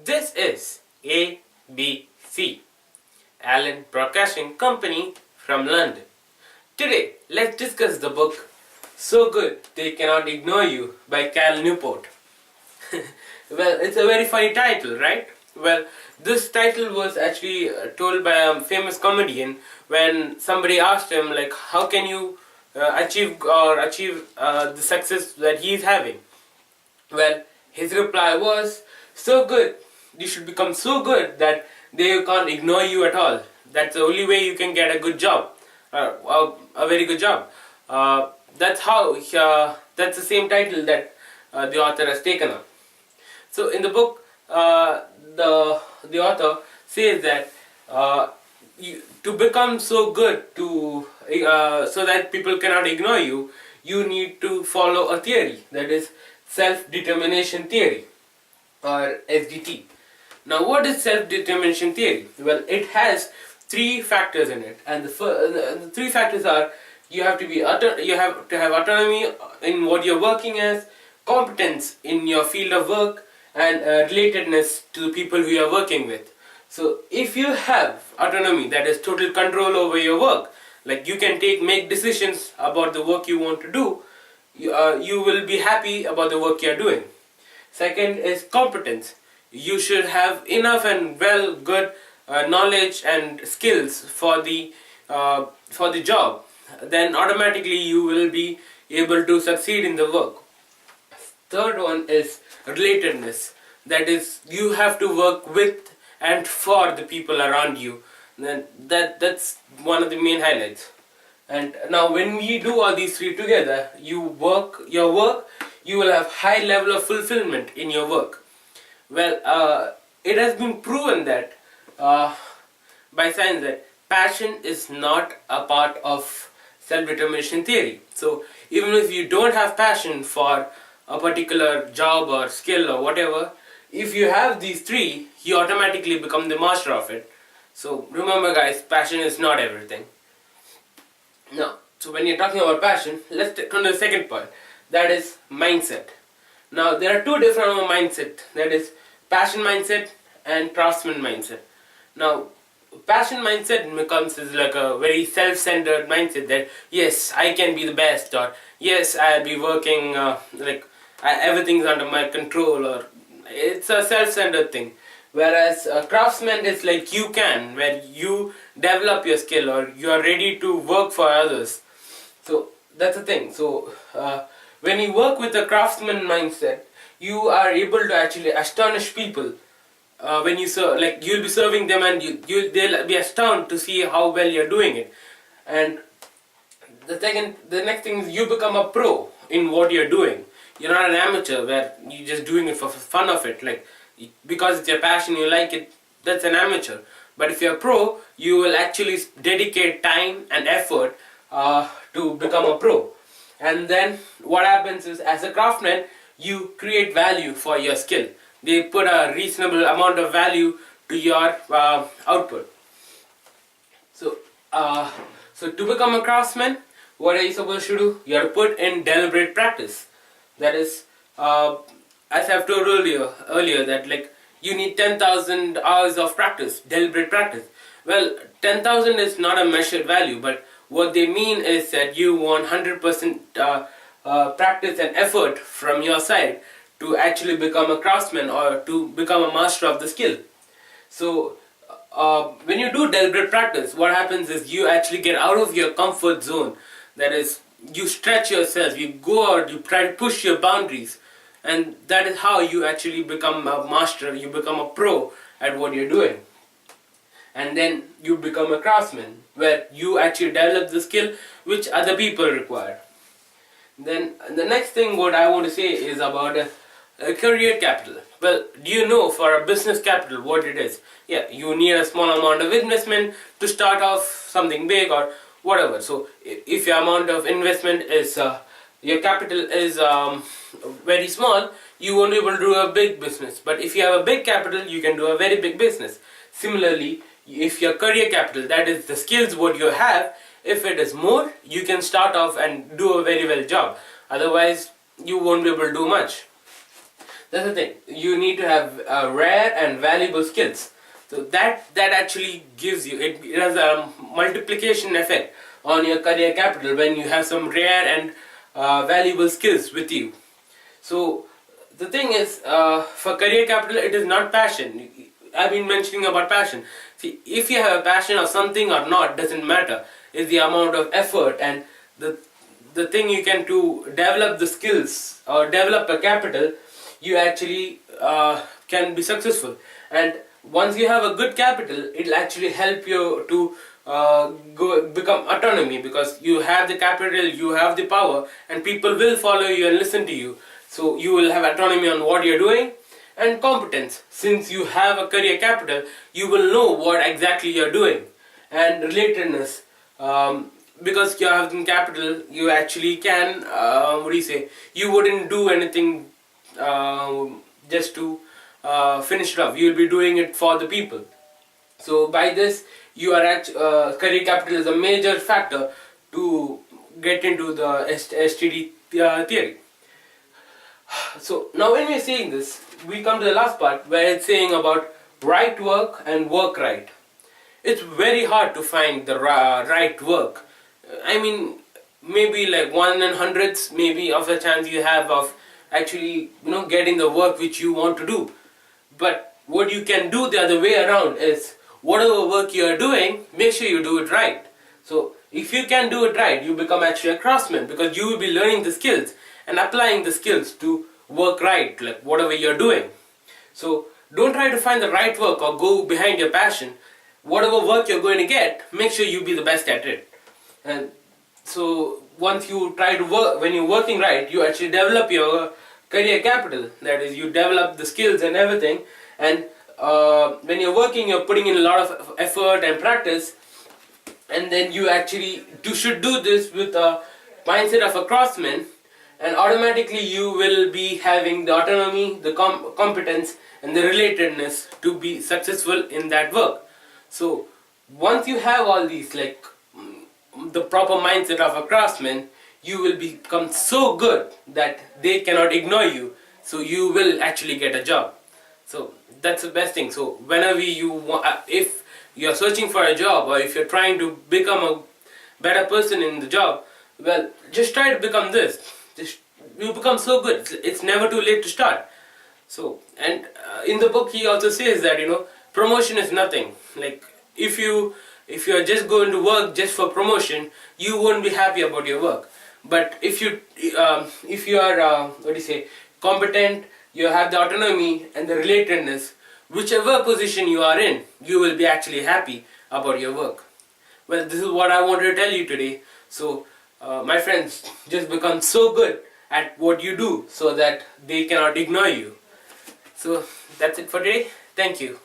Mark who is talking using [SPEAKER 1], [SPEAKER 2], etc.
[SPEAKER 1] This is ABC, Allan Brocasting Company from London. Today, let's discuss the book So Good They Cannot Ignore You by Cal Newport. Well, it's a very funny title, right? Well, this title was actually told by a famous comedian when somebody asked him, like, how can you achieve the success that he is having? Well, his reply was, so good, you should become so good that they can't ignore you at all. That's the only way you can get a good job, a very good job. That's the same title that the author has taken up. So in the book, the author says that to become so good so that people cannot ignore you, you need to follow a theory, that is Self-Determination Theory, or SDT. Now, what is Self-Determination Theory? Well, it has three factors in it, and the three factors are: you have to have autonomy in what you're working as, competence in your field of work, and relatedness to the people who you're working with. So, if you have autonomy, that is total control over your work, like you can make decisions about the work you want to do, you will be happy about the work you're doing. Second is competence. You should have enough and good knowledge and skills for the job. Then automatically you will be able to succeed in the work. Third one is relatedness. That is, you have to work with and for the people around you. Then that's one of the main highlights. And now when we do all these three together, you will have high level of fulfillment in your work. Well, it has been proven that by science that passion is not a part of self-determination theory. So even if you don't have passion for a particular job or skill or whatever, if you have these three, you automatically become the master of it. So remember guys, passion is not everything. Now, so when you're talking about passion, let's come to the second point, that is mindset. Now, there are two different mindset, that is passion mindset and craftsman mindset. Now, passion mindset becomes like a very self-centered mindset that yes, I can be the best, or yes, I'll be working everything's under my control, or it's a self-centered thing. Whereas a craftsman is like you can, where you develop your skill or you are ready to work for others. So that's the thing. So when you work with a craftsman mindset, you are able to actually astonish people. When you you'll be serving them, and they'll be astounded to see how well you're doing it. And the next thing is you become a pro in what you're doing. You're not an amateur where you're just doing it for fun of it, like because it's your passion, you like it. That's an amateur. But if you're a pro, you will actually dedicate time and effort to become a pro. And then what happens is, as a craftsman, you create value for your skill. They put a reasonable amount of value to your output. So to become a craftsman, what are you supposed to do? You have to put in deliberate practice. That is, as I've told earlier that you need 10,000 hours of practice, deliberate practice. Well, 10,000 is not a measured value, but what they mean is that you want 100% practice and effort from your side to actually become a craftsman or to become a master of the skill. So when you do deliberate practice, what happens is you actually get out of your comfort zone. That is, you stretch yourself, you go out, you try to push your boundaries, and that is how you actually become a master, you become a pro at what you're doing. And then you become a craftsman, where you actually develop the skill which other people require. Then the next thing what I want to say is about a career capital. Well, do you know for a business capital what it is? Yeah, you need a small amount of investment to start off something big or whatever. So if your amount of investment is your capital is very small, you won't be able to do a big business. But if you have a big capital, you can do a very big business. Similarly, if your career capital, that is the skills what you have, if it is more, you can start off and do a very well job. Otherwise, you won't be able to do much. That's the thing. You need to have rare and valuable skills. So that actually gives you, it has a multiplication effect on your career capital when you have some rare and valuable skills with you. So the thing is, for career capital, it is not passion. I've been mentioning about passion. See, if you have a passion of something or not doesn't matter. It's the amount of effort and the thing you can to develop the skills or develop a capital, you actually can be successful. And once you have a good capital, it'll actually help you to become autonomy, because you have the capital, you have the power, and people will follow you and listen to you. So you will have autonomy on what you're doing. And competence, since you have a career capital, you will know what exactly you're doing. And relatedness, because you have capital, you actually can, you wouldn't do anything just to finish it off. You'll be doing it for the people. So by this, you are career capital is a major factor to get into the STD theory. So now when we are saying this, we come to the last part where it's saying about right work and work right. It's very hard to find the right work. I mean, maybe like 1 in hundreds maybe of a chance you have of actually getting the work which you want to do. But what you can do the other way around is, whatever work you are doing, make sure you do it right. So if you can do it right, you become actually a craftsman, because you will be learning the skills and applying the skills to work right, like whatever you're doing. So don't try to find the right work or go behind your passion. Whatever work you're going to get, make sure you be the best at it. And so once you try to work, when you're working right, you actually develop your career capital. That is, you develop the skills and everything. And when you're working, you're putting in a lot of effort and practice. And then you actually should do this with a mindset of a craftsman. And automatically you will be having the autonomy, the competence and the relatedness to be successful in that work. So once you have all these, like the proper mindset of a craftsman, you will become so good that they cannot ignore you. So you will actually get a job. So that's the best thing. So whenever you want, if you're searching for a job, or if you're trying to become a better person in the job, well, just try to become this. You become so good. It's never too late to start. So, and in the book he also says that promotion is nothing. Like if you are just going to work just for promotion, you won't be happy about your work. But if you are competent, you have the autonomy and the relatedness, whichever position you are in, you will be actually happy about your work. Well, this is what I wanted to tell you today. So my friends, just become so good at what you do so that they cannot ignore you. So that's it for today. Thank you.